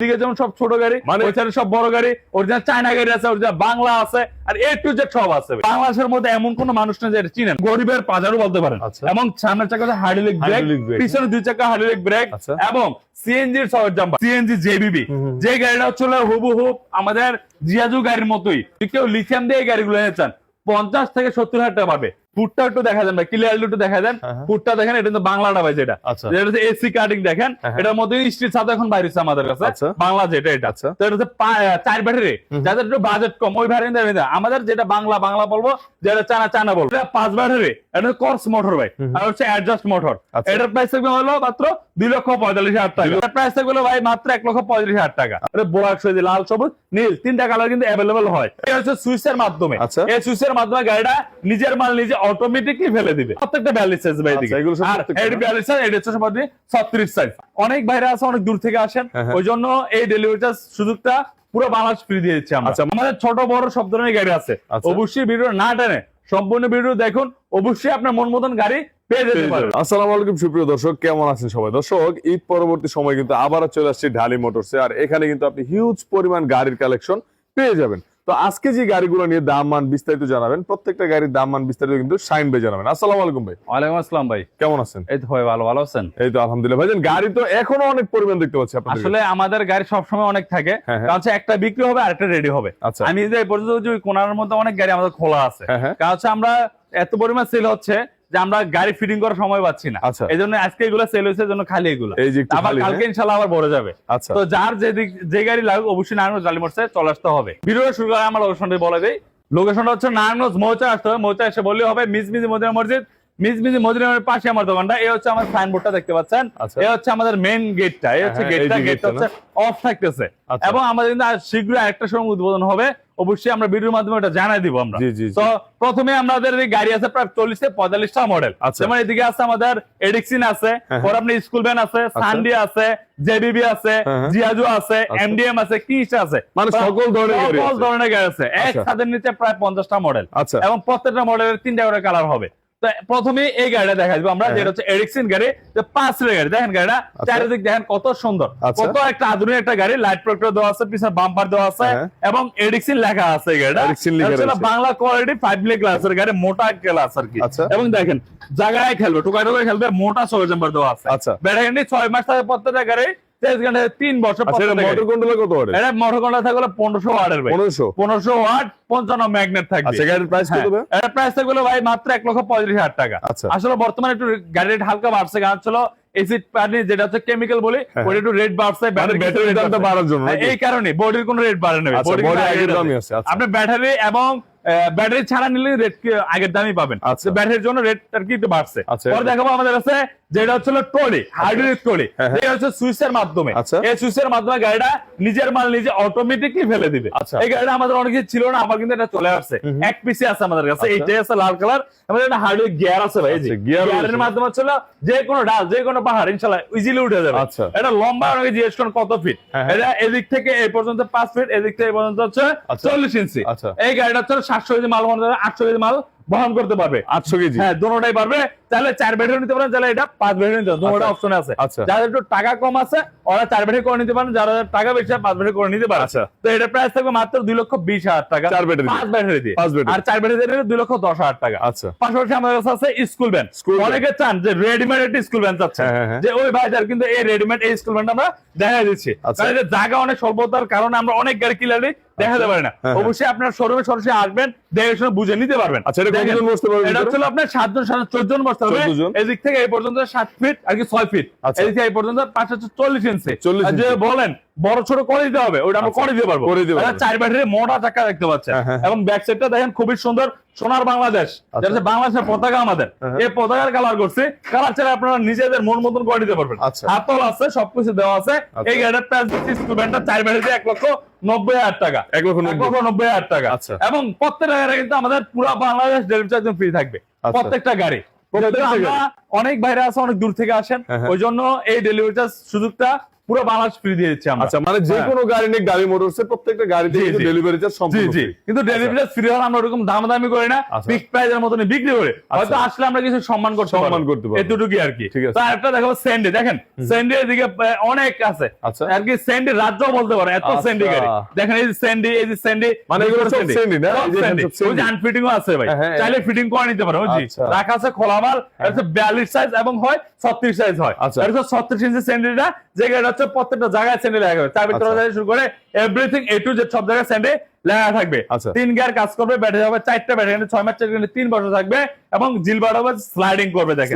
দিকে যেমন সব ছোট গাড়ি, মানে ওইখানে সব বড় গাড়ি, অরিজিনাল চায়না গাড়ি আছে, অরিজিনাল বাংলা আছে, আর এ টু জেড সব আছে। বাংলাদেশের মধ্যে এমন কোন মানুষ নেই যে চিনেন, গরিবের বাজারও বলতে পারেন। এবং সামনের চাকা হাইড্রোলিক ব্রেক, পিছনে দুই চাকা হাইড্রোলিক ব্রেক, এবং সিএনজির সহজ জাম্পার, সিএনজি জেবিবি, যে গাড়িটা হচ্ছে হুবহু আমাদের জিয়াজু গাড়ির মতোই। কেউ লিথিয়াম দিয়ে এই গাড়িগুলো নিয়েছেন 50 থেকে 70,000 টাকা পাবে। ফুটটা একটু দেখা যান ভাই, ক্লিয়ারলি একটু দেখা দেন, ফুটটা দেখেন, এটা কিন্তু বাংলাটা ভাই, যেটা এসি কাটিং দেখেন, এটার মধ্যে স্টিল ছাদ এখন বাইরে আমাদের কাছে বাংলা, যেটা এটা তো এটা হচ্ছে 4 ব্যাটারি, যাদের একটু বাজেট কম ওই ভ্যারিয়েন্ট আমাদের যেটা বাংলা বলবো, যেটা চায়না বলবো, এটা 5 ব্যাটারি, এটা কর্স মোটর ভাই, আর হচ্ছে অ্যাডজাস্ট মোটর। এটার প্রাইস থাকবে হলো মাত্র 2,45,000 টাকা। এটার প্রাইস থাকবে ভাই মাত্র 1,35,000 টাকা। এটা ব্ল্যাক, সবুজ, লাল, সবুজ, নীল, 3টা কালার কিন্তু অ্যাভেলেবল হয়। এটা হচ্ছে সুইচের মাধ্যমে, এই সুইচের মাধ্যমে গাড়িটা নিজের মাল নিজে অটোমেটিকলি ফেলে দিবে। প্রত্যেকটা ব্যালেন্স সাইজ ভাই, এদিকে আর এই ব্যালেন্স সাইজ, এটা হচ্ছে সমাধান 36 সাইজ। অনেক বাইরে আছে, অনেক দূর থেকে আসেন, ওইজন্য এই ডেলিভারি চার্জ সুযোগটা পুরো বাংলাদেশ ফ্রি দিয়ে দিচ্ছি আমরা। আমাদের ছোট বড় সব ধরনের গাড়ি আছে। অবশ্যই ভিডিও না টেনে সম্পূর্ণ ভিডিও দেখুন, অবশ্যই আপনার মন মতন গাড়ি পেয়ে যেতে পারেন। আসসালামু আলাইকুম সুপ্রিয় দর্শক, কেমন আছেন সবাই? দর্শক, ঈদ পরবর্তী সময় কিন্তু আবারও চলে আসছে ঢালি মোটরসে, আর এখানে কিন্তু আপনি হিউজ পরিমাণ গাড়ির কালেকশন পেয়ে যাবেন। তো আজকে যে গাড়িগুলো নিয়ে দাম মান বিস্তারিত জানাবেন, প্রত্যেকটা গাড়ির দাম মান বিস্তারিত কিন্তু শাইন ভাই জানাবেন। আসসালামু আলাইকুম ভাই। ওয়ালাইকুম আসসালাম ভাই, কেমন আছেন? এই তো ভাই ভালো আছেন? এই তো আলহামদুলিল্লাহ। ভাইজান, গাড়ি তো এখনো অনেক পরিমাণ দেখতে পাচ্ছি আপনাদের। আসলে আমাদের গাড়ি সবসময় অনেক থাকে, কারণ একটা বিক্রি হবে আর একটা রেডি হবে। আমি যে পর্যন্ত যে কোনার মধ্যে অনেক গাড়ি আমাদের খোলা আছে, কারণ আমরা এত পরিমাণ সেল হচ্ছে যে আমরা গাড়ি ফিটিং করার সময় পাচ্ছি না। এই জন্য আজকে এগুলো সেল হয়েছে, জন্য খালি এগুলো, আবার কালকে ইনশাআল্লাহ আবার ভরে যাবে। তো যার যে গাড়ি লাগুক অবশ্যই নারায়ণগঞ্জ ঢালি মোটরসে চলে আসতে হবে। ভিডিও শুরু করে আমার লোকেশনটা বলে দেই। লোকেশনটা হচ্ছে নারায়ণগঞ্জ মৌচা আসতে হবে। মৌচা এসে বললে হবে মিজমিজি মদিনা মসজিদ, মিজমিজি মদিনার পাশে আমার দোকানটা। এই হচ্ছে আমার সাইনবোর্ডটা দেখতে পাচ্ছেন, এই হচ্ছে আমাদের মেইন গেটটা, এই হচ্ছে গেটটা হচ্ছে অফ থাকতেছে। এবং আমাদের কিন্তু শীঘ্রই আরেকটা শোরুম উদ্বোধন হবে, অবশ্যই আমরা ভিডিওর মাধ্যমে এটা জানাই দিব আমরা। তো প্রথমে আমাদের এই গাড়ি আছে প্রায় 40 থেকে 45টা মডেল। যেমন এদিকে আছে আমাদের এডিক্সিন আছে, পরে আপনি স্কুল ভ্যান আছে, সানডি আছে, জেবিবি আছে, জিয়াজু আছে, এমডিএম আছে, কিস আছে, মানে সকল ধরনের গাড়ি আছে। এক ছাদের নিচে প্রায় 50টা মডেল, এবং প্রত্যেকটা মডেলের 3টা করে কালার হবে। প্রথমে এই গাড়িটা দেখা যাবে আমরা, যেটা হচ্ছে এডিক্সিন গাড়ি, 5 সিটের গাড়ি। দেখেন গাড়িটা চারিদিক দেখেন কত সুন্দর, কত একটা আধুনিক একটা গাড়ি। লাইট প্রোটেক্টর দেওয়া আছে, পিছনে বাম্পার দেওয়া আছে, এবং এডিক্সিন লেখা আছে। এই গাড়িটা বাংলা কোয়ালিটি 5 মিলি গ্লাসের গাড়ি, মোটা গ্লাস আর কি। এবং দেখেন জায়গায় খেলবে, টোকায় খেলবে, মোটা সহজ জাম্পার দেওয়া আছে। ব্যাটারি 6 মাস থাকে প্রত্যেকটা গাড়ি, 3 বছর। মোটর কন্ট্রোল কত ওয়াট? এটা মোটর কন্ট্রোল থাকবে 1500 ওয়াটের ভাই, 1500 ওয়াট, 55 ম্যাগনেট থাকবে। গাড়ির প্রাইস কত হবে? এটা প্রাইস থাকবে ভাই মাত্র 1,35,000 টাকা। আসলে বর্তমানে একটু গাড়ির রেট হালকা বাড়ছে, কারণ ছিল এসিড পানি যেটা হচ্ছে কেমিক্যাল বলি, ওটা একটু রেট বাড়ছে, ব্যাটারির দামটা বাড়ার জন্য। এই কারণে বডির কোনো রেট বাড়ে না, বডি আগের দামই আছে। আপনি ব্যাটারি এবং ব্যাটারি ছাড়া নিলে রেট আগের দামই পাবেন। ব্যাটারির জন্য রেট আর কি একটু বাড়ছে। পরে দেখাবো আমাদের কাছে যেটা হচ্ছে ট্রলি, হাইড্রোলিক ট্রলি, এটা হচ্ছে সুইচের মাধ্যমে। এই সুইচের মাধ্যমে গাড়িটা নিজের মাল নিজে অটোমেটিকলি ফেলে দিবে। এই গাড়িটা আমাদের অনেক কিছু ছিল না, আমার কিন্তু এটা চলে আসছে, এক পিসি আছে আমাদের কাছে। এইটাই আছে লাল কালার, আমাদের একটা হাইড্রোলিক গিয়ার আছে ভাই, গিয়ারের মাধ্যমে ছিল যে কোনো ডাল, যে কোনো পাহাড় ইনশাআল্লাহ ইজিলি উঠে যাবে। এটা লম্বা, অনেকে জিজ্ঞেস করেন কত ফিট, এটা এদিক থেকে এই পর্যন্ত 5 ফিট, এদিক থেকে এই পর্যন্ত হচ্ছে 40 ইঞ্চি। এই গাড়িটা হচ্ছে 700 কেজি মাল, 800 কেজি মাল বহন করতে পারবে। 800 কেজি, হ্যাঁ, দুটোটাই পারবে। তাহলে 4 ব্যাটারি নিতে পারেন, তাহলে এটা 5 ব্যাটারি নিতে পারেন, দুটোটা অপশন আছে। যাদের একটু টাকা কম আছে ওরা 4 ব্যাটারি করে নিতে পারেন, যারা টাকা বেশি 5 ব্যাটারি করে নিতে পারে। তো এটা প্রাইস থাকবে মাত্র 2,20,000 টাকা, 5 ব্যাটারি দিয়ে। আর 4 ব্যাটারি দিয়ে 2,10,000 টাকা। পাশাপাশি আমাদের কাছে আছে স্কুল ভ্যান। অনেকে চান যে রেডিমেড একটা স্কুল ভ্যান চাচ্ছে, যে ওই ভাইদের কিন্তু এই রেডিমেড এই স্কুল ভ্যানটা আমরা দেখা দিচ্ছি, কারণ এটা জায়গা অনেক স্বল্পতার কারণে আমরা অনেক গাড়ি ক্লিয়ারলি দেখাতে পারি না। অবশ্যই আপনার শোরুমে সরাসরি আসবেন, দেখে শুনে বুঝে নিতে পারবেন। এটা হচ্ছে আপনার 7 জন 14 জন বসতে হবে। এদিক থেকে এই পর্যন্ত 7 ফিট আর কি 6 ফিট, এদিক থেকে এই পর্যন্ত 40 ইঞ্চি। যে বলেন বড় ছোট করে দিতে হবে, ওটা আমরা করে দিতে পারবো। 4 ব্যাটারি মোটা চাকা দেখতে পাচ্ছেন, এবং ব্যাক সাইডটা দেখেন খুবই সুন্দর, সোনার বাংলাদেশ, যেটা বাংলাদেশের পতাকা আমাদের। এই পতাকার কালার করছে, কালার ছাড়া আপনারা নিজেদের মন মতন করে দিতে পারবেন। হাতল আছে, সবকিছু দেওয়া আছে। এই গাড়ির প্রাইস দিচ্ছি স্কুলভ্যানটা 4 ব্যাটারি 1,90,000 টাকা, 1,90,000 টাকা। এবং প্রত্যেকটা গাড়ি কিন্তু আমাদের পুরো বাংলাদেশ ডেলিভারি চার্জ ফ্রি থাকবে, প্রত্যেকটা গাড়ি। অনেক বাইরে আছে, অনেক দূর থেকে আসেন, ওই জন্য এই ডেলিভারি চার্জ সুযোগটা পুরো বাংলাদেশ ফ্রি দিয়ে দিচ্ছি আমরা। আচ্ছা, মানে যে কোনো গাড়ি নিয়ে গাড়ি মোটরসে প্রত্যেকটা গাড়িতে কিন্তু ডেলিভারি চার্জ সম্পূর্ণ ফ্রি। কিন্তু ডেলিভারি চার্জ ফ্রি হলে আমরা ওরকম দামাদামি করি না, ফিক্সড প্রাইসের মতনই বিক্রি করে হয়তো আসলে আমরা কিছু সম্মান করতে পারবো, এতটুকুই আর কি। তো আরেকটা দেখো স্যান্ডি, দেখেন স্যান্ডি এদিকে অনেক আছে আর কি, স্যান্ডি রাজ্য বলতে পারে এত স্যান্ডি গাড়ি। দেখেন এই যে স্যান্ডি, এই যে স্যান্ডি, মানে এগুলো সব স্যান্ডি না, ওই যে আনফিটিং ও আছে ভাই, চাইলে ফিটিং করে নিতে পারো। ওই যে রাখা আছে খোলা মাল, এটা হচ্ছে 42 সাইজ এবং হয় 36 সাইজ হয়। এটা হচ্ছে 36 ইঞ্চি স্যান্ডিটা, যে গাড়িটা হচ্ছে প্রত্যেকটা জায়গায় স্যান্ডি লাগা হবে, চার ভিতরে থেকে শুরু করে এভরিথিং এ টু জেড সব জায়গায় স্যান্ডি লাগা থাকবে। 3 গিয়ার কাজ করবে, ব্যাটারি হবে 4টা ব্যাটারি, 6 মাস 3 বছর থাকবে এবং জিলবার হবে স্লাইডিং করবে। দেখেন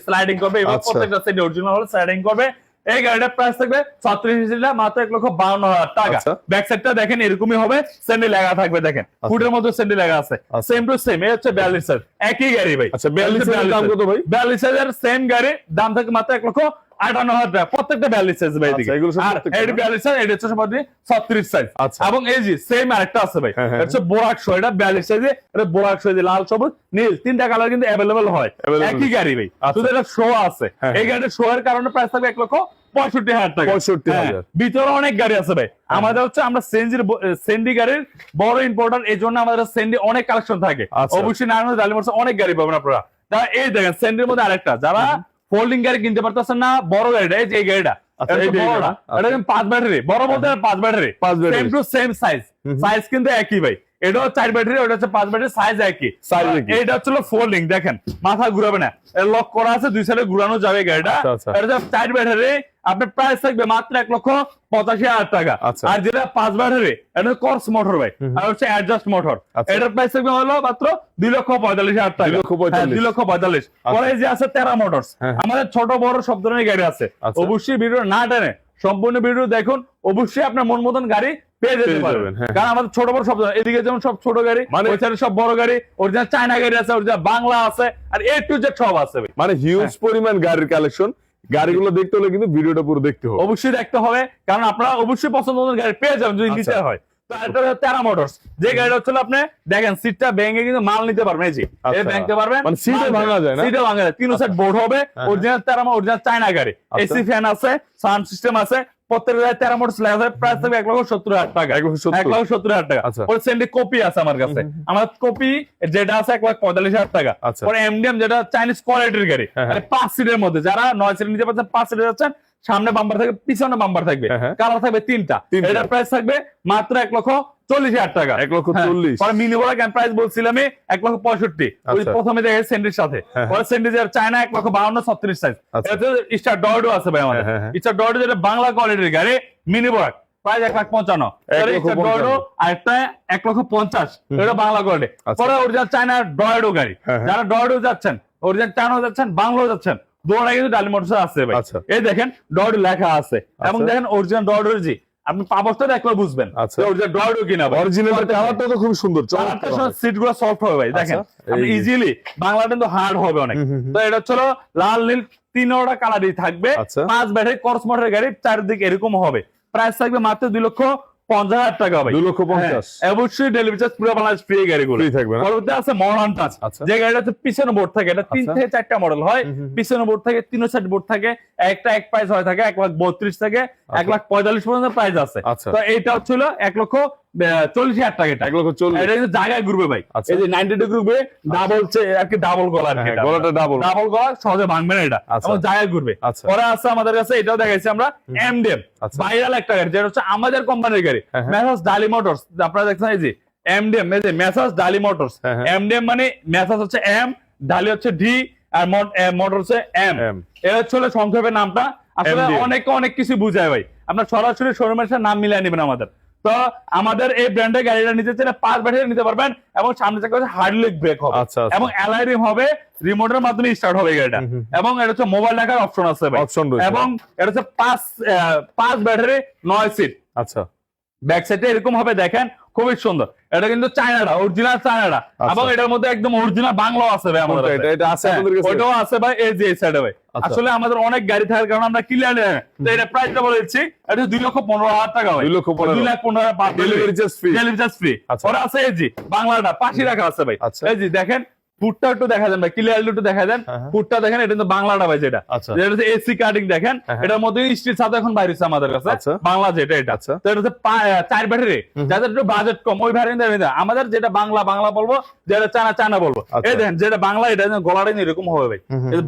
স্লাইডিং করবে এবং প্রত্যেকটা স্যান্ডি অরিজিনাল হলে স্লাইডিং করবে। এই গাড়িটার প্রাইস থাকবে 36 ইঞ্চিটা মাত্র 1,52,000 টাকা। ব্যাক সাইডটা দেখেন এরকমই হবে, স্যান্ডি লাগা থাকবে, দেখেন ফুটের মধ্যে স্যান্ডি লাগা আছে, সেম টু সেম। এই হচ্ছে 42 সাইজ, একই গাড়ি ভাই। আচ্ছা 42 এর দাম কত ভাই? 42 সাইজের সেম গাড়ি দাম থাকে মাত্র 1,58,000 টাকা, প্রত্যেকটা 42 সাইজ ভাই। এদিকে আর এই 42 সাইজ, এটা হচ্ছে সবাই 36 সাইজ। এবং এই যে সেম আরেকটা আছে ভাই, এটা হচ্ছে বোরাক শো, এটা 42 সাইজে, এটা বোরাক শো, যে লাল সবুজ নীল 3টা কালার কিন্তু अवेलेबल হয়, একই গাড়ি ভাই, শুধু এটা শো আছে। এই গাড়িটা শো এর কারণে প্রাইস থাকবে 1,65,000 টাকা। 65,000। ভিতরে অনেক গাড়ি আছে ভাই, আমাদের হচ্ছে আমরা সেন্ডি গাড়ির বড় ইম্পোর্টার, এই জন্য আমাদের সেন্ডি অনেক কালেকশন থাকে। অবশ্যই নারায়ণগঞ্জ ডালি মোটরসে অনেক গাড়ি পাবেন আপনারা। তারা এই দেখেন সেন্ডির মধ্যে আরেকটা, যারা ফোল্ডিং গাড়ি কিনতে পারতেছেন না, বড় গাড়িটা, এই যে এই গাড়িটা, এটা 5 ব্যাটারি, বড় বলতে 5 battery, same to same size, size কিন্তু একই ভাই। এটাও 4 ব্যাটারি, ওটা হচ্ছে 5 ব্যাটারি, সাইজ একই। এটা হচ্ছে ফোল্ডিং, দেখেন মাথা ঘুরাবে না, লক করা আছে, দুই সাইডে ঘুরানো যাবে গাড়িটা। এটা 4 ব্যাটারি, আপনার প্রাইস থাকবে মাত্র 1,85,000 টাকা। আর যেটা 5 ব্যাটারি, এটা কর্স মোটর ভাই, আর হচ্ছে অ্যাডজাস্ট মোটর, এটার প্রাইস থাকবে হলো মাত্র 2,45,000 টাকা। 2,45,000। পরে যে আছে টেরা মোটরস, আমাদের ছোট বড় সব ধরনের গাড়ি আছে। অবশ্যই ভিডিও না টেনে সম্পূর্ণ ভিডিও দেখুন, অবশ্যই আপনার মন মতন গাড়ি পেয়ে যেতে পারবেন। কারণ আমাদের ছোট বড় সব, এদিকে যেমন সব ছোট গাড়ি, ওই সাইডে সব বড় গাড়ি, অরিজিনাল চায়না গাড়ি আছে, অরিজিনাল বাংলা আছে, আর এ টু জেড সব আছে। মানে হিউজ পরিমাণ গাড়ির কালেকশন। গাড়িগুলো দেখতে হলে কিন্তু ভিডিওটা পুরো দেখতে হবে, অবশ্যই দেখতে হবে, কারণ আপনারা অবশ্যই পছন্দ মতন গাড়ি পেয়ে যাবেন যদি নিতে হয়। তো এটা হচ্ছে টেরা মোটরস, যে গাড়িটা হচ্ছে আপনি দেখেন সিটটা ভেঙে কিন্তু মাল নিতে পারবেন, এই যে ভাঙতে পারবেন, মানে সিটও ভাঙা যায় না, সিটও ভাঙা যায়। 3 সাইড বোর্ড হবে, অরিজিনাল টেরা, অরিজিনাল চায়না গাড়ি, এসি ফ্যান আছে, সাউন্ড সিস্টেম আছে, প্রত্যেকটা টেরা মোটরস লেখা আছে, প্রাইস থাকবে 1,70,000 টাকা। 1,70,000 টাকা। পরে সেন্ডি কপি আছে আমার কাছে, আমার কপি যেটা আছে 1,45,000 টাকা। পরে এমডিএম যেটা চাইনিজ কোয়ালিটির গাড়ি, 5 সিটের মধ্যে, যারা 9 সিটের নিতে পারছেন, 5 সিটের যাচ্ছেন, সামনে বাম্পার থাকবে, পিছনে বাম্পার থাকবে, কালার থাকবে 3টা। এটার প্রাইস থাকবে মাত্র 1,40,000 টাকা। 1,40,000। পরে মিনি বলা কেন প্রাইস বলছিলাম 1,65,000, ওই প্রথমে দেখে সেন্ডির সাথে। পরে সেন্ডির চায়না 1,52,000 36 সাইজ। এটা স্টার ডর্ডো আছে ভাই আমাদের, স্টার ডর্ডো যেটা বাংলা কোয়ালিটির গাড়ি, মিনি বরাক, প্রাইস 1,55,000। আর একটা 1,50,000, এটা বাংলা কোয়ালিটি। পরে অরিজিনাল চায়না ডর্ডো গাড়ি, যারা ডর্ডো যাচ্ছেন, অরিজিনাল চায়না যাচ্ছেন, বাংলাও যাচ্ছেন, দোনো কিন্তু ডালি মোটরস আছে ভাই। এই দেখেন ডর্ডো লেখা আছে, এবং দেখেন অরিজিনাল ডর্ডোর জি, আপনি পাবসটা দেখলে বুঝবেন অরিজিনাল ডর্ডো কিনা ভাই। অরিজিনাল কালারটা তো খুব সুন্দর, সিটগুলো সফট হবে ভাই, দেখেন আপনি ইজিলি, বাংলাটা কিন্তু হার্ড হবে অনেক। তো এটা হচ্ছে লাল নীল 3টা কালারই থাকবে, 5 ব্যাটারি কর্স মোটরের গাড়ি, চারদিকে এরকম হবে। প্রাইস থাকবে মাত্র 2,50,000 টাকা ভাই। 2,50,000। অবশ্যই ডেলিভারি চার্জ পুরো বাংলাদেশ ফ্রি, গাড়িগুলো ফ্রি থাকবে। পরবর্তী আছে মডার্ন টাচ, যে গাড়িটা হচ্ছে পিছনে বোর্ড থাকে, এটা 3 থেকে 4টা মডেল হয়, পিছনে বোর্ড থাকে, 3 সাইড বোর্ড থাকে, একটা এক প্রাইস হয় থাকে 1,32,000 থেকে 1,45,000 পর্যন্ত প্রাইস আছে। তো এইটা হচ্ছিল 1,40,000 টাকা। এটা 1,40,000। এটা কিন্তু জায়গায় ঘুরবে ভাই, এই যে 90 ডিগ্রি ঘুরবে, ডাবল আর কি, ডাবল গলা আর কি, গলাটা ডাবল গলা, সহজে ভাঙবে না এটা, এবং জায়গায় ঘুরবে। পরে আছে আমাদের কাছে, এটাও দেখাইছি আমরা, এমডিএম ভাইরাল একটা গাড়ি, যেটা হচ্ছে আমাদের কোম্পানির গাড়ি, মেসার্স ডালি মোটরস। আপনারা দেখছেন এই যে এমডিএম, এই যে মেসার্স ডালি মোটরস। এমডিএম মানে মেসার্স হচ্ছে এম, ডালি হচ্ছে ডি, আর মোটর হচ্ছে এম। এটা হচ্ছে সংক্ষেপে নামটা, আসলে অনেক কিছু বুঝায় ভাই, আপনার সরাসরি শোরুমের সাথে নাম মিলিয়ে নেবেন আমাদের। তো আমাদের এই ব্র্যান্ডের গাড়িটা নিতে চাইলে 5 ব্যাটারি নিতে পারবেন, এবং সামনে চাকা হচ্ছে হার্ডলিক ব্রেক হবে, এবং অ্যালয় রিম হবে, রিমোটের মাধ্যমে স্টার্ট হবে গাড়িটা, এবং এটা হচ্ছে মোবাইল রাখার অপশন আছে ভাই, এবং এটা হচ্ছে 5 ব্যাটারি 9 সিট। আচ্ছা, ব্যাক সাইডে এরকম হবে, দেখেন খুবই সুন্দর। এটা কিন্তু চায়নাটা, অরিজিনাল চায়নাটা, এবং এটার মধ্যে একদম অরিজিনাল বাংলাও আছে ভাই আমাদের কাছে। এটা আছে আপনাদের কাছে? ওইটাও আছে ভাই, এই যে এই সাইডে ভাই। আসলে আমাদের অনেক গাড়ি থাকার কারণে আমরা ক্লিয়ার, তো এটা প্রাইসটা বলে দিচ্ছি, এটা 2,15,000 টাকা ভাই। 2,15,000 ডেলিভারি চার্জ ফ্রি। পরে আছে এই যে বাংলাটা পাশে রাখা আছে ভাই, এই যে দেখেন ফুটটা একটু দেখা দেন ভাই, ক্লিয়ারলি একটু দেখা দেন। ফুটটা দেখেন, এটা কিন্তু বাংলাটা ভাই, যেটা হচ্ছে এসি কাটিং দেখেন, এটার মধ্যে স্টিল ছাদ এখন বাইরে হচ্ছে আমাদের কাছে, বাংলা যেটা এটা। তো এটা হচ্ছে 4 ব্যাটারি, যাদের একটু বাজেট কম ওই ভ্যারিয়েন্ট। আমাদের যেটা বাংলা বাংলা বলবো, যেটা চায়না চায়না বলবো। এই দেখেন যেটা বাংলা, এটা গলাটা এরকম হবে ভাই,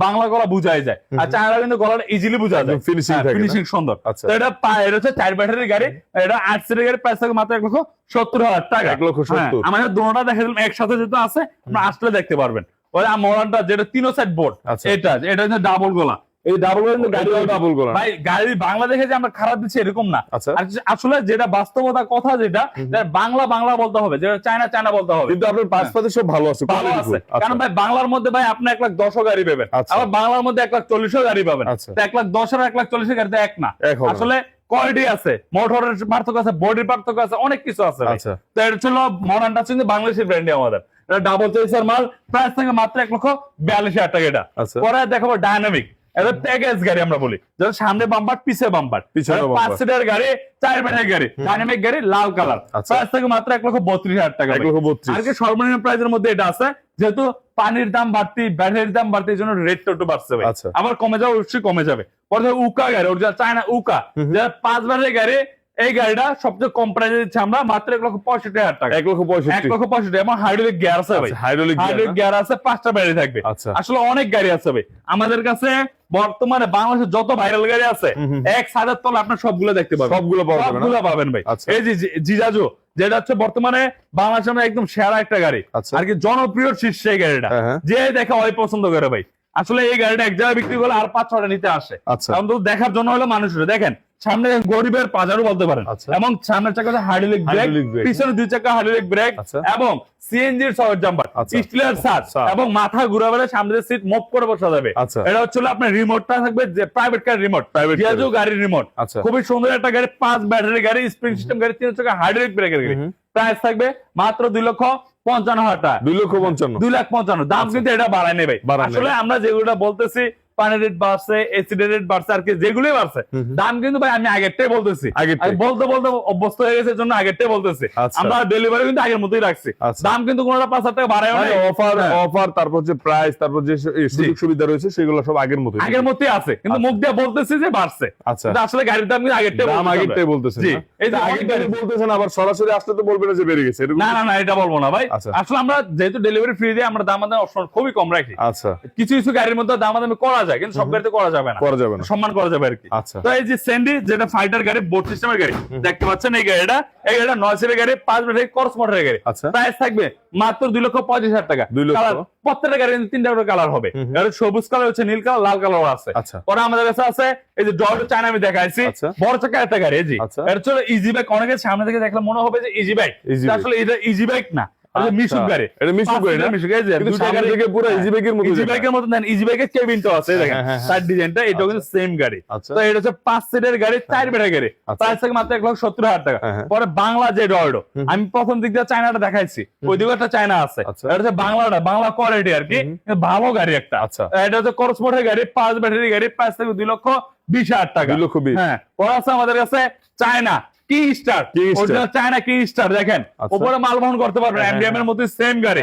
বাংলা গলা বুঝাই যায়, আর চায়না কিন্তু গলাটা ইজিলি বুঝা যায়, ফিনিশিং সুন্দর। তো এটা হচ্ছে 4 ব্যাটারির গাড়ি, এটা 8 সিটের গাড়ি, প্রাইস থাকে মাত্র 1,70,000 টাকা। 1,70,000। আমাদের দোনোটা দেখা দিলাম একসাথে যেহেতু আছে, আপনারা আসলে দেখতে পারবেন। ওই মডার্নটা যেটা 3 সাইড বোর্ড, এটা হচ্ছে ডাবল গলা। এই ডাবল গলা ভাই, গাড়ি বাংলাদেশে যে আমরা খারাপ দিচ্ছি এরকম না, আসলে যেটা বাস্তবতা কথা, যেটা বাংলা বাংলা বলতে হবে, যেটা চায়না চায়না বলতে হবে। কিন্তু আপনার পাশে সব ভালো আছে, কারণ ভাই বাংলার মধ্যে ভাই আপনি 1,10,000 গাড়ি পাবেন, আবার বাংলার মধ্যে 1,40,000 গাড়ি পাবেন। 1,10,000 আর 1,40,000 গাড়িতে এক না, আসলে কোয়ালিটি আছে, মোটরের পার্থক্য আছে, বডির পার্থক্য আছে, অনেক কিছু আছে। তো এটা ছিল মডার্নটা, কিন্তু বাংলাদেশের ব্র্যান্ড আমাদের, এটা ডাবল চেসার মাল, প্রাইস থাকে মাত্র 1,42,000 টাকা। এটা পরে দেখাবো ডায়নামিক, এটা প্যাকেজ গাড়ি আমরা বলি, যেটা সামনে বাম্পার পিছে বাম্পার, 5 সিটের গাড়ি, 4 ব্যাটারি গাড়ি, ডাইনামিক গাড়ি, লাল কালার, প্রাইস থাকে মাত্র 1,32,000 টাকা। আর কি সর্বনিম্ন প্রাইসের মধ্যে এটা আছে, যেহেতু পানির দাম বাড়তি, ব্যাটারির দাম বাড়তি, এই জন্য রেটটা একটু বাড়ছে ভাই। আবার কমে যাবে, অবশ্যই কমে যাবে। পরে উকা গাড়ি, ওর চায়না উকা, যেটা 5 ব্যাটারি গাড়ি, এই গাড়িটা সবচেয়ে কম প্রাইসে দিচ্ছে আমরা মাত্র 1,65,000 টাকা। 1,65,000 এবং হাইড্রোলিক গিয়ার আছে ভাই, হাইড্রোলিক গিয়ার আছে, 5টা ব্যাটারি থাকবে। আসলে অনেক গাড়ি আছে ভাই আমাদের কাছে বর্তমানে, বাংলাদেশে যত ভাইরাল গাড়ি আছে 1,000 তলে আপনার সবগুলো দেখতে পাবেন, সবগুলো পাবেন ভাই। এই যে জিজাজো, যেটা হচ্ছে বর্তমানে বাংলাদেশে একদম সেরা একটা গাড়ি, আর কি জনপ্রিয় শীর্ষে এই গাড়িটা, যে দেখে ওই পছন্দ করে ভাই। আসলে এই গাড়িটা এক জায়গায় বিক্রি করলে আর 5-6টা নিতে আসে, কারণ তো দেখার জন্য হলো মানুষের। দেখেন সামনে গরিবের বাজারও বলতে পারেন, এবং সামনের চাকা হাইড্রোলিক ব্রেক, পিছনে 2 চাকা হাইড্রোলিক ব্রেক, এবং সিএনজির সকেট জাম্পার, স্টিলের ছাদ, এবং মাথা ঘুরাবে, সামনের সিট মুভ করে বসা যাবে। এটা হচ্ছে আপনার রিমোটটা থাকবে, যে প্রাইভেট কার রিমোট, জিয়াজু গাড়ির রিমোট, খুবই সুন্দর একটা গাড়ি, 5 ব্যাটারি গাড়ি, স্প্রিং সিস্টেম গাড়ি, 3 চাকা হাইড্রোলিক ব্রেকের গাড়ি। প্রাইস থাকবে মাত্র 2,55,000 টাকা। 2,55,000 দাম কিন্তু এটা বাড়ায় নেবে। আসলে আমরা যেগুলো বলতেছি, পানির রেট বাড়ছে, এসিড রেট বাড়ছে, আর কি যেগুলোই বাড়ছে, দাম কিন্তু ভাই আমি আগেরটাই বলতেছি, বলতে বলতে অভ্যস্ত হয়ে গেছে, জন্য আগেরটাই বলতেছি। আমরা ডেলিভারি কিন্তু আগের মতোই রাখছি, দাম কিন্তু কোনটা 5,000 টাকা বাড়ায় না। অফার, তারপর যে প্রাইস, তারপর যে সুযোগ সুবিধা রয়েছে, সেগুলো সব আগের মতোই আছে, কিন্তু মুখ দিয়ে বলতেছি যে বাড়ছে, আসলে গাড়ির দাম কিন্তু আগেরটাই বলতেছেন। এই যে আগেরটাই বলতেছেন, আবার সরাসরি আসলে তো বলবেন না যে বেড়ে গেছে, না না না, এটা বলবো না ভাই। আসলে আমরা যেহেতু ডেলিভারি ফ্রি দিয়ে, আমরা দামাদামি অপশন খুবই কম রাখি। কিছু কিছু গাড়ির মধ্যে দামাদামি করা যায়, কিন্তু সব গাড়িতে করা যাবে না, সম্মান করা যাবে আর কি। তো এই যে সেন্ডি, যেটা ফাইটার গাড়ি, বোর্ড সিস্টেমের গাড়ি দেখতে পাচ্ছেন, এই গাড়িটা 9 সিটের গাড়ি, 5 ব্যাটারি কর্স মোটরের গাড়ি, প্রাইস থাকবে মাত্র 2,65,000 টাকা। প্রত্যেকটা গাড়ি 3টা করে কালার হবে, সবুজ কালার হচ্ছে, নীল কালার, লাল কালার আছে। পরে আমাদের কাছে আছে এই যে ডট চায়না, আমি দেখাইছি, বড় চাকা একটা গাড়ি, এই যে এটা হচ্ছে ইজি বাইক। অনেকে সামনে থেকে দেখলে মনে হবে যে ইজি বাইক, আসলে এটা ইজি বাইক না, মিশুক গাড়ি, এটা মিশুক গাড়ি না, মিশুক, এই যে দুইটা গাড়ি থেকে পুরো ইজি বাইকের মতো, ইজি বাইকের মতো দেন, ইজি বাইকের কেবিনটা আছে, দেখেন সাইড ডিজাইনটা, এটাও কিন্তু সেম গাড়ি। তো এটা হচ্ছে 5 সিটের গাড়ি, 4 ব্যাটারি গাড়ি, প্রাইস থাকে মাত্র 1,70,000 টাকা। পরে বাংলা যে ডর্ডো, আমি প্রথম দিক দিয়ে চায়নাটা দেখাইছি, ওই দিকে একটা চায়না আছে, এটা হচ্ছে বাংলাটা, বাংলা কোয়ালিটি আর কি, ভালো গাড়ি একটা। এটা হচ্ছে কর্স মোটরের গাড়ি, 5 ব্যাটারি গাড়ি, প্রাইস থাকে 2,20,000 টাকা। 2,20,000। হ্যাঁ, পরে আছে আমাদের কাছে চায়না কি স্টার, অরিজিনাল চায়না কি স্টার, দেখেন উপরে মাল বহন করতে পারবেন, এমডিএম এর মতো সেম গাড়ি,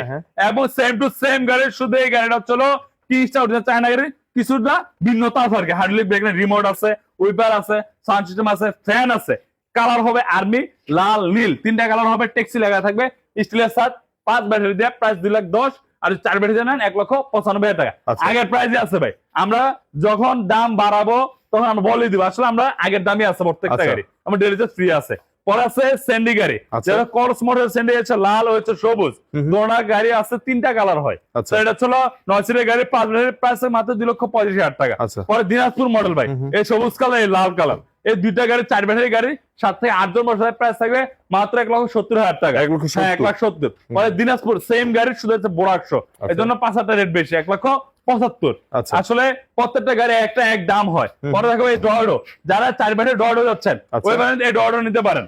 এবং সেম টু সেম গাড়ি, শুধু এই গাড়িটা হলো কি স্টার, অরিজিনাল চায়না গাড়ি, কিছুটা ভিন্নতা আছে আর কি। হাইড্রোলিক ব্রেক, রিমোট আছে, উইপার আছে, সাউন্ড সিস্টেম আছে, ফ্যান আছে, কালার হবে আর্মি, লাল, নীল, 3টা কালার হবে, ট্যাক্সি লাগা থাকবে, স্টিলের সাথ, 5 ব্যাটারি দিয়ে, প্রাইস 2,10,000, আর 4 ব্যাটারি নেন 1,95,000 টাকা। আগের প্রাইসে আছে ভাই, আমরা যখন দাম বাড়াবো তখন আমরা বলে দিব, আসলে আমরা আগের দামই আছে প্রত্যেকটা গাড়ি, আমার ডেলিভারি ফ্রি আছে। পরে আছে স্যান্ডি গাড়ি, যেটা কর্স মডেল স্যান্ডি আছে, লাল হচ্ছে সবুজ, দোনা গাড়ি আছে, 3টা কালার হয়। তো এটা ছিল 9 সিটের গাড়ি, 5 ব্যাটারি, প্রাইস মাত্র 2,85,000 টাকা। পরে দিনাজপুর মডেল ভাই, এই সবুজ কালার, এই লাল কালার, এই 2টা গাড়ি, 4 ব্যাটারি গাড়ি, 7 থেকে 8 জন বসার, প্রাইস থাকবে মাত্র 1,70,000 টাকা। 1,70,000। পরে দিনাজপুর সেম গাড়ি, শুধু হচ্ছে বড় 100, এই জন্য 5,000 টাকা রেট বেশি, 1,75,000। আসলে প্রত্যেকটা গাড়ি একটা এক দাম হয়। পরে দেখো এই ডর্ডো, যারা 4 ব্যাটারি ডর্ডো যাচ্ছেন, ওই ব্যাটারি এই ডর্ডো নিতে পারেন।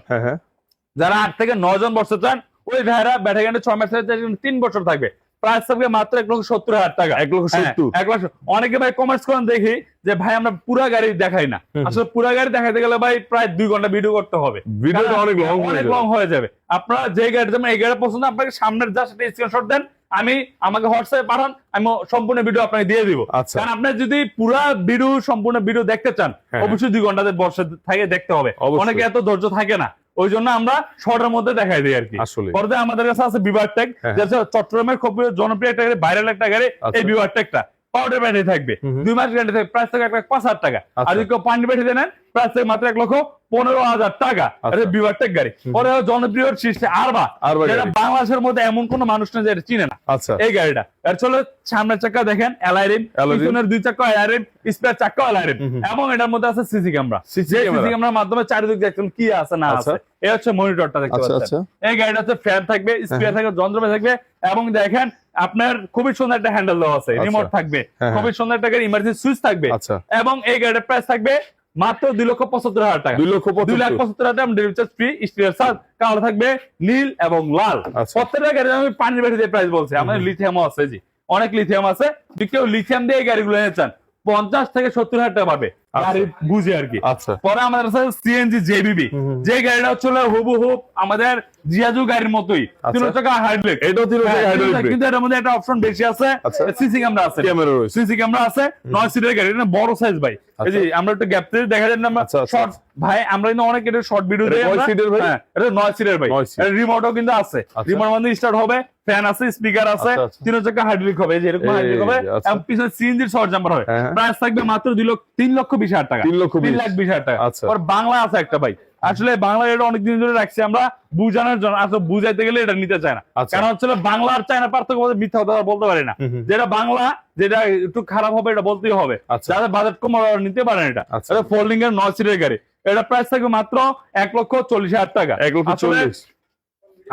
যারা 8 থেকে 9 জন বসতে চান, ওই ভাইরা ব্যাটারি 6 মাস থেকে 3 বছর থাকবে, প্রাইস থাকবে মাত্র 1,70,000 টাকা। 1,70,000। অনেকে ভাই কমার্স করেন, দেখি যে ভাই আমরা পুরা গাড়ি দেখাই না, আসলে পুরা গাড়ি দেখাইতে গেলে ভাই প্রায় 2 ঘন্টা ভিডিও করতে হবে, ভিডিওটা অনেক লং হয়ে যাবে। আপনারা যে গাড়ি যেমন এই গাড়ি পছন্দ, আপনাকে সামনের জাস্ট একটা স্ক্রিনশট দেন, আমি আমাকে হোয়াটসঅ্যাপে পাঠান, আমি সম্পূর্ণ ভিডিও আপনাকে দিয়ে দিব। আচ্ছা। কারণ আপনি যদি পুরো ভিডিও সম্পূর্ণ ভিডিও দেখতে চান অবশ্যই 2 ঘন্টা বসে থাকে দেখতে হবে, অনেকে এত ধৈর্য থাকে না, ওই জন্য আমরা শর্টের মধ্যে দেখাই দিই আর কি। পরে আমাদের কাছে আছে বিভার টেক, যেটা চট্টগ্রামের খুব জনপ্রিয় একটা গাড়ি, ভাইরাল একটা গাড়ি, এই বিভার টেকটা পাউডার ব্যাটারি থাকবে, 2 মাস গ্যারান্টি থাকবে, প্রাইস থাকবে 1,05,000 টাকা। আর যদি কেউ পানি ব্যাটারি নেন প্রাইস থাকবে মাত্র 1,15,000 টাকা। এটা বিভার টেক গাড়ি। পরে জনপ্রিয় শীর্ষে আরবা, যেটা বাংলাদেশের মধ্যে এমন কোন মানুষ নেই যেটা চিনে না এই গাড়িটা। এর চলো সামনের চাকা দেখেন অ্যালাইরিম, পিছনের 2 চাকা অ্যালাইরিম, স্পেয়ার চাকা অ্যালাইরিম, এবং এটার মধ্যে আছে সিসি ক্যামেরা। সিসি ক্যামেরার মাধ্যমে চারিদিক দেখছেন কি আছে না আছে। এই হচ্ছে মনিটরটা দেখতে পাচ্ছেন। এই গাড়িটা হচ্ছে ফ্যান থাকবে, স্পিয়ার থাকবে, যন্ত্রপাতি থাকবে, এবং দেখেন আপনার খুবই সুন্দর একটা হ্যান্ডেল দেওয়া আছে, রিমোট থাকবে, খুবই সুন্দর একটা ইমার্জেন্সি সুইচ থাকবে, এবং এই গাড়িটার প্রাইস থাকবে মাত্র 2,75,000 টাকা। 2,75,000 টাকা delivery charge free. Stair charge colour থাকবে নীল এবং লাল। প্রত্যেকটা গাড়ি আমি পানি ব্যাটারি দিয়ে প্রাইস বলছি, আমাদের লিথিয়ামও আছে, জি অনেক লিথিয়াম আছে। যদি কেউ লিথিয়াম দিয়ে এই গাড়িগুলো নিতে চান 50 থেকে 70,000 টাকা পাবে গাড়ি বুঝে আর কি। পরে আমাদের আছে সিএনজি জেবিবি, যে গাড়িটা হচ্ছে হুবহু আমাদের জিয়াজু গাড়ির মতোই 3 চাকা হাইড্রোলিক, এটাও 3 চাকা হাইড্রোলিক, কিন্তু এর মধ্যে একটা অপশন বেশি আছে, সিসি ক্যামেরা আছে, সিসি ক্যামেরা আছে। 9 সিটের গাড়ি, এটা বড় সাইজ ভাই। এই যে আমরা একটু গ্যাপ থেকে দেখা যায় না শর্ট ভাই, আমরা কিন্তু অনেক এটা শর্ট ভিডিও দেই। হ্যাঁ, এটা 9 সিটের ভাই, রিমোটও কিন্তু আছে, রিমোট মানে স্টার্ট হবে, ফ্যান আছে, স্পিকার আছে, 3 চাকা হাইড্রোলিক হবে, যে এরকম হাইড্রোলিক হবে, এবং পিছনে সিএনজির শর্ট জাম্পার হবে। প্রাইস থাকবে মাত্র 3,20,000 টাকা, 3,20,000 টাকা। আর বাংলা আছে একটা ভাই, আসলে বাংলা এটা অনেকদিন ধরে রাখছি আমরা বুঝানোর জন্য, আসলে বুঝাইতে গেলে এটা নিতে চায় না। কারণ হচ্ছে বাংলা আর চায়না পার্থক্য মিথ্যা কথা বলতে পারি না, যেটা বাংলা যেটা একটু খারাপ হবে এটা বলতেই হবে। যাদের বাজেট কম নিতে পারেন, এটা ফোল্ডিং এর 9 সিটের গাড়ি, এটা প্রাইস থাকবে মাত্র 1,40,000 টাকা। 1,40,000।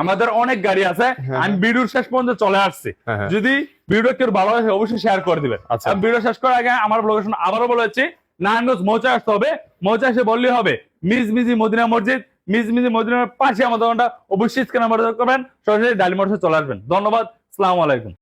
আমাদের অনেক গাড়ি আছে, আমি ভিডিওর শেষ পর্যন্ত চলে আসছি, যদি ভিডিও কেউ ভালো হয় অবশ্যই শেয়ার করে দিবেন। ভিডিও শেষ করার আগে আমার লোকেশন আবারও বলেছি, নারায়ণগঞ্জ মৌচা আসতে হবে, মৌচা এসে বললেই হবে মিজমিজি মদিনা মসজিদ, মিজমিজি মদিনার পাশে আমাদের অবশ্যই স্ক্যানার করবেন, সরাসরি ডালি মোটরসে চলে আসবেন। ধন্যবাদ, আসসালামু আলাইকুম।